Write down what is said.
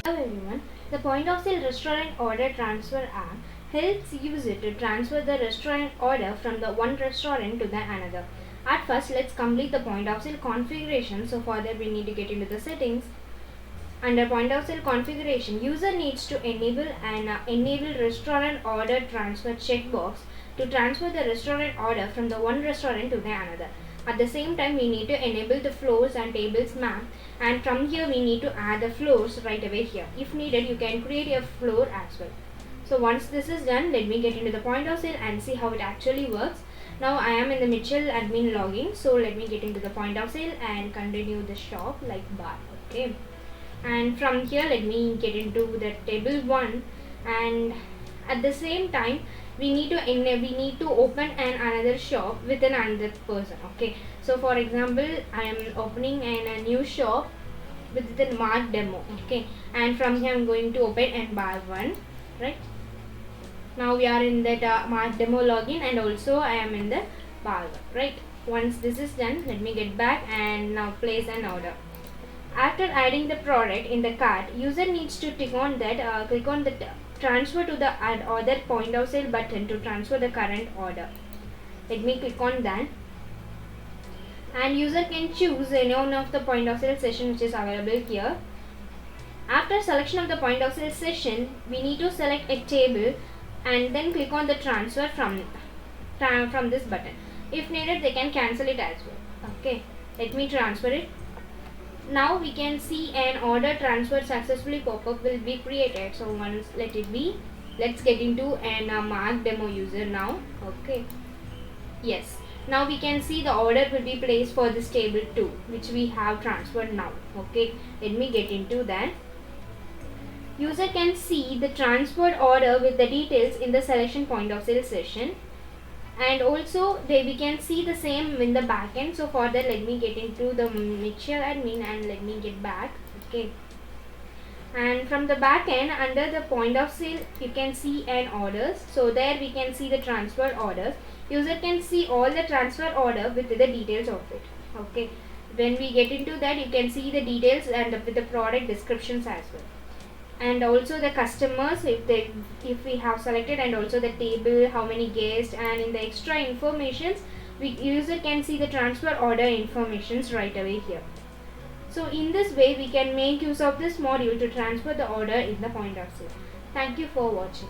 Hello everyone, the point of sale restaurant order transfer app helps user to transfer the restaurant order from the one restaurant to the another. At first, let's complete the point of sale configuration. So for that we need to get into the settings. Under point of sale configuration, user needs to enable enable restaurant order transfer checkbox to transfer the restaurant order from the one restaurant to the another. At the same time, we need to enable the floors and tables map, and from here we need to add the floors right away here. If needed, you can create a floor as well. So once this is done, let me get into the point of sale and see how it actually works. Now I am in the Mitchell admin login, so let me get into the point of sale and continue the shop like bar. Okay, and from here let me get into the table 1, and at the same time we need to open another shop with another person. Okay, so for example, I am opening a new shop with the mark demo. Okay, and from here I'm going to open and bar 1. Right now we are in that mark demo login, and also I am in the bar 1. Right, once this is done, let me get back and now place an order. After adding the product in the cart, user needs to click on the transfer to the add other point of sale button to transfer the current order. Let me click on that, and user can choose any one of the point of sale session which is available here. After selection of the point of sale session, we need to select a table and then click on the transfer from this button. If needed, they can cancel it as well. Okay, let me transfer it. Now we can see an order transfer successfully pop-up will be created. So once let it be, let's get into an mark demo user now. Okay, yes, now we can see the order will be placed for this table 2 which we have transferred now. Okay, let me get into that. User can see the transferred order with the details in the selection point of sale session, and also we can see the same in the back end. So for that, let me get into the Mitchell admin and let me get back. Okay, and from the back end, under the point of sale, you can see an orders. So there we can see the transfer orders. User can see all the transfer order with the details of it. Okay, when we get into that, you can see the details and with the product descriptions as well, and also the customers if we have selected, and also the table, how many guests, and in the extra informations user can see the transfer order informations right away here. So in this way we can make use of this module to transfer the order in the point of sale. Thank you for watching.